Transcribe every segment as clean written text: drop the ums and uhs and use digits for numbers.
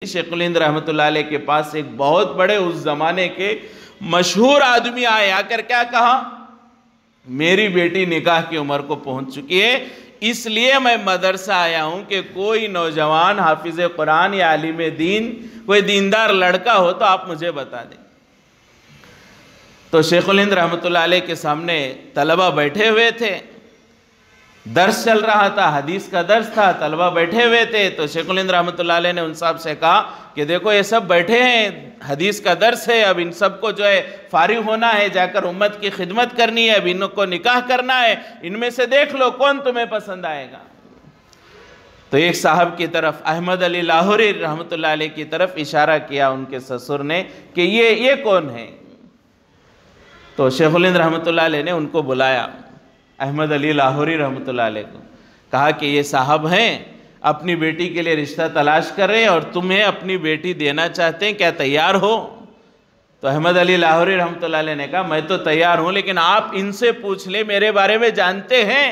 शेखुल हिंद रहमतुल्लाह अलैह के पास एक बहुत बड़े उस जमाने के मशहूर आदमी आए, आकर क्या कहा, मेरी बेटी निकाह की उम्र को पहुंच चुकी है, इसलिए मैं मदरसा आया हूं कि कोई नौजवान हाफिज कुरान या आलिम दीन, कोई दीनदार लड़का हो तो आप मुझे बता दें। तो शेखुल हिंद रहमतुल्लाह अलैह के सामने तलबा बैठे हुए थे, दर्स चल रहा था, हदीस का दर्स था, तलबा बैठे हुए थे। तो शेखुल हिंद रहमतुल्लाह अलैह ने उन साहब से कहा कि देखो ये सब बैठे हैं, हदीस का दर्स है, अब इन सबको जो है फारिग होना है, जाकर उम्मत की खिदमत करनी है, अब इनको निकाह करना है, इनमें से देख लो कौन तुम्हें पसंद आएगा। तो एक साहब की तरफ, अहमद अली लाहौरी रहमतुल्लाह अलैह की तरफ इशारा किया उनके ससुर ने कि ये कौन है। तो शेखुल हिंद रहमतुल्लाह अलैह ने उनको बुलाया, अहमद अली लाहौरी रहमतुल्लाह अलैह को, कहा कि ये साहब हैं, अपनी बेटी के लिए रिश्ता तलाश कर रहे हैं और तुम्हें अपनी बेटी देना चाहते हैं, क्या तैयार हो? तो अहमद अली लाहौरी रहमतुल्लाह अलैह ने कहा मैं तो तैयार हूं, लेकिन आप इनसे पूछ ले, मेरे बारे में जानते हैं,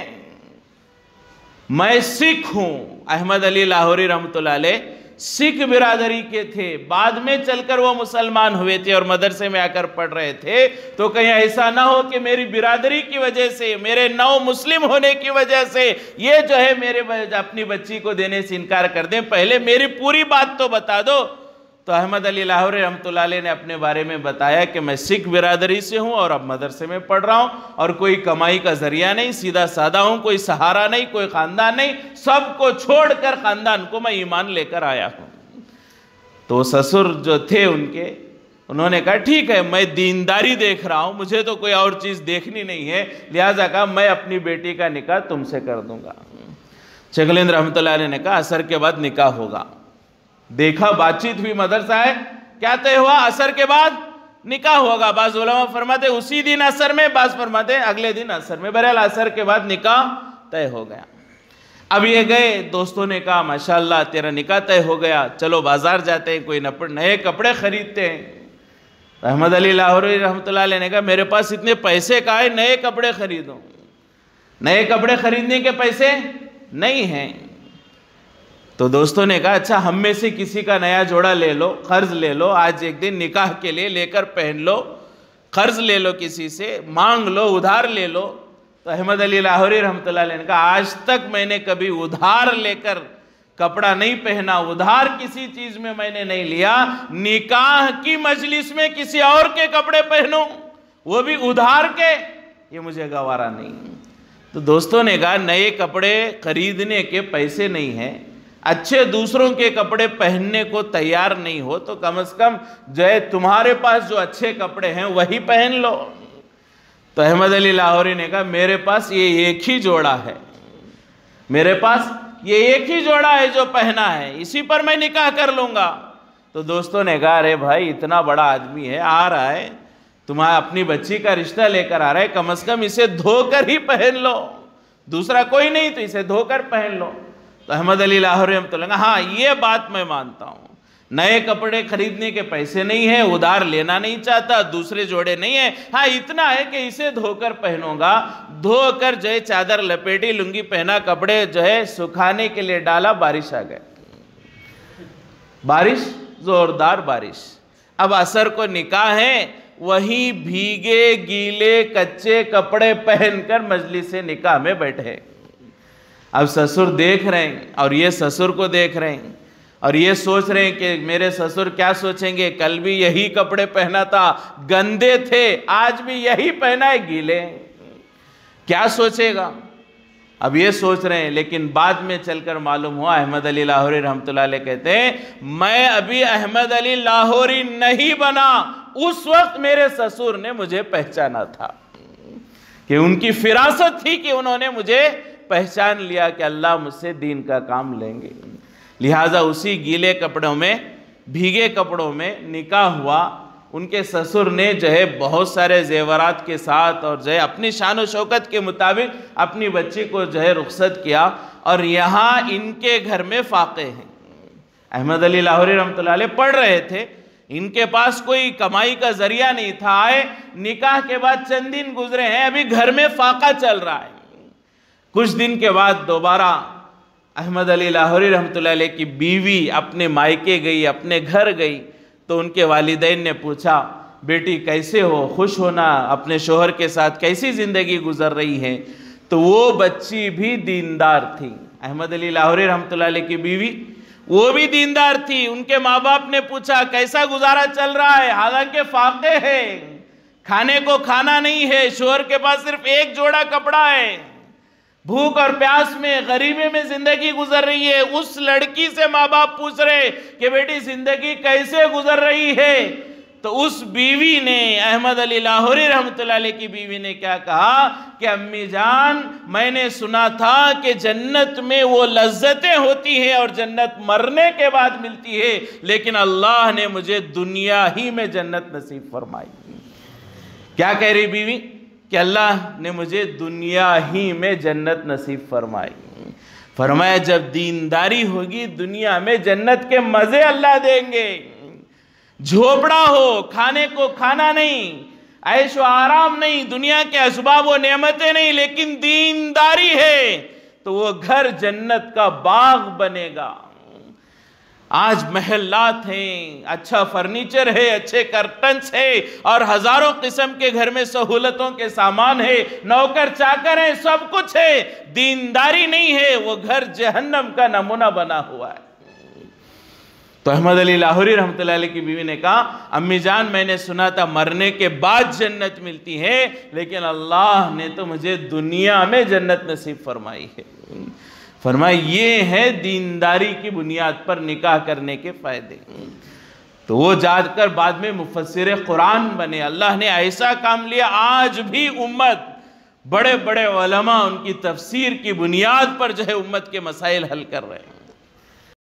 मैं सिख हूं। अहमद अली लाहौरी रहमतुल्लाह अलैह सिख बिरादरी के थे, बाद में चलकर वो मुसलमान हुए थे और मदरसे में आकर पढ़ रहे थे। तो कहीं ऐसा ना हो कि मेरी बिरादरी की वजह से, मेरे नौ मुस्लिम होने की वजह से ये जो है मेरे अपनी बच्ची को देने से इनकार कर दें, पहले मेरी पूरी बात तो बता दो। तो अहमद अली लाहौरी रहमतुल्लाह अलैह ने अपने बारे में बताया कि मैं सिख बिरादरी से हूँ और अब मदरसे में पढ़ रहा हूँ और कोई कमाई का जरिया नहीं, सीधा सादा हूँ, कोई सहारा नहीं, कोई ख़ानदान नहीं, सबको छोड़कर ख़ानदान को मैं ईमान लेकर आया हूँ। तो ससुर जो थे उनके, उन्होंने कहा ठीक है, मैं दीनदारी देख रहा हूँ, मुझे तो कोई और चीज़ देखनी नहीं है, लिहाजा कहा मैं अपनी बेटी का निकाह तुमसे कर दूँगा। शेखुल हिंद रहमतुल्लाह अलैह ने कहा असर के बाद निकाह होगा। देखा, बातचीत हुई, मदरसा है, क्या तय हुआ, असर के बाद निकाह होगा। बाज़ उलमा फरमाते उसी दिन असर में, बाज़ फरमाते अगले दिन असर में, बहरहाल असर के बाद निकाह तय हो गया। अब ये गए, दोस्तों ने कहा माशाअल्लाह तेरा निकाह तय हो गया, चलो बाजार जाते हैं, कोई नए कपड़े खरीदते हैं। तो अहमद अली लाहौरी रहमतुल्लाह अलैह ने कहा मेरे पास इतने पैसे का है, नए कपड़े खरीदो। नए कपड़े खरीदने के पैसे नहीं हैं। तो दोस्तों ने कहा अच्छा हम में से किसी का नया जोड़ा ले लो, कर्ज ले लो, आज एक दिन निकाह के लिए लेकर पहन लो, कर्ज ले लो, किसी से मांग लो, उधार ले लो। तो अहमद अली लाहौरी रहमतुल्लाह अलैह ने कहा आज तक मैंने कभी उधार लेकर कपड़ा नहीं पहना, उधार किसी चीज में मैंने नहीं लिया, निकाह की मजलिस में किसी और के कपड़े पहनूं, वो भी उधार के, ये मुझे गवारा नहीं। तो दोस्तों ने कहा नए कपड़े खरीदने के पैसे नहीं हैं, अच्छे दूसरों के कपड़े पहनने को तैयार नहीं हो, तो कम से कम जो है तुम्हारे पास जो अच्छे कपड़े हैं वही पहन लो। तो अहमद अली लाहौरी ने कहा मेरे पास ये एक ही जोड़ा है, मेरे पास ये एक ही जोड़ा है जो पहना है, इसी पर मैं निकाह कर लूंगा। तो दोस्तों ने कहा अरे भाई इतना बड़ा आदमी है, आ रहा है, तुम्हारा अपनी बच्ची का रिश्ता लेकर आ रहा है, कम से कम इसे धोकर ही पहन लो, दूसरा कोई नहीं तो इसे धोकर पहन लो। तो अहमद अली लाहौरी रहमतुल्लाह अलैह, हाँ ये बात मैं मानता हूँ, नए कपड़े खरीदने के पैसे नहीं है, उधार लेना नहीं चाहता, दूसरे जोड़े नहीं है, हाँ इतना है कि इसे धोकर पहनूंगा। धोकर जो है चादर लपेटी, लुंगी पहना, कपड़े जो है सुखाने के लिए डाला, बारिश आ गई, बारिश, जोरदार बारिश। अब असर को निकाह है, वही भीगे गीले कच्चे कपड़े पहनकर मजलिस से निकाह में बैठे। अब ससुर देख रहे हैं और ये ससुर को देख रहे हैं और ये सोच रहे हैं कि मेरे ससुर क्या सोचेंगे, कल भी यही कपड़े पहना था, गंदे थे, आज भी यही पहना है, गीले, क्या सोचेगा। अब ये सोच रहे हैं, लेकिन बाद में चलकर मालूम हुआ, अहमद अली लाहौरी रहमतुल्लाह अलैह कहते हैं मैं अभी अहमद अली लाहौरी नहीं बना, उस वक्त मेरे ससुर ने मुझे पहचाना था, कि उनकी फिरासत थी कि उन्होंने मुझे पहचान लिया कि अल्लाह मुझसे दीन का काम लेंगे। लिहाजा उसी गीले कपड़ों में, भीगे कपड़ों में निकाह हुआ। उनके ससुर ने जो है बहुत सारे जेवरात के साथ और जो है अपनी शान व शौकत के मुताबिक अपनी बच्ची को जो है रुखसत किया। और यहाँ इनके घर में फाके हैं, अहमद अली लाहौरी रहमतुल्लाह अलैह पढ़ रहे थे, इनके पास कोई कमाई का जरिया नहीं था, आए निकाह के बाद चंद दिन गुजरे हैं, अभी घर में फाका चल रहा है। कुछ दिन के बाद दोबारा अहमद अली लाहौरी रहमतुल्लाह अलैह की बीवी अपने मायके गई, अपने घर गई, तो उनके वालिदैन ने पूछा, बेटी कैसे हो, खुश हो ना, अपने शोहर के साथ कैसी ज़िंदगी गुजर रही है। तो वो बच्ची भी दीनदार थी, अहमद अली लाहौरी रहमतुल्लाह अलैह की बीवी वो भी दीनदार थी। उनके माँ बाप ने पूछा कैसा गुजारा चल रहा है, हालांकि फाके है, खाने को खाना नहीं है, शोहर के पास सिर्फ एक जोड़ा कपड़ा है, भूख और प्यास में गरीबी में जिंदगी गुजर रही है। उस लड़की से माँ बाप पूछ रहे कि बेटी जिंदगी कैसे गुजर रही है। तो उस बीवी ने, अहमद अली लाहौरी रहमतुल्लाह अलैह की बीवी ने क्या कहा कि अम्मी जान, मैंने सुना था कि जन्नत में वो लज्जतें होती हैं और जन्नत मरने के बाद मिलती है, लेकिन अल्लाह ने मुझे दुनिया ही में जन्नत नसीब फरमाई। क्या कह रही बीवी कि अल्लाह ने मुझे दुनिया ही में जन्नत नसीब फरमाई। फरमाया जब दीनदारी होगी दुनिया में जन्नत के मजे अल्लाह देंगे। झोपड़ा हो, खाने को खाना नहीं, ऐशो आराम नहीं, दुनिया के असबाब व नेमतें नहीं, लेकिन दीनदारी है तो वो घर जन्नत का बाग बनेगा। आज महल्लात हैं, अच्छा फर्नीचर है, अच्छे कर्टन्स है और हजारों किस्म के घर में सहूलतों के सामान है, नौकर चाकर है, सब कुछ है, दीनदारी नहीं है, वो घर जहन्नम का नमूना बना हुआ है। तो अहमद अली लाहौरी रहमतुल्लाह अलैह की बीवी ने कहा, अम्मी जान मैंने सुना था मरने के बाद जन्नत मिलती है, लेकिन अल्लाह ने तो मुझे दुनिया में जन्नत नसीब फरमाई है। फरमाया ये है दीनदारी की बुनियाद पर निकाह करने के फायदे। तो वो जाकर बाद में मुफस्सिर कुरान बने। अल्लाह ने ऐसा काम लिया, आज भी उम्मत, बड़े बड़े उलमा उनकी तफसीर की बुनियाद पर जो है उम्मत के मसाइल हल कर रहे हैं।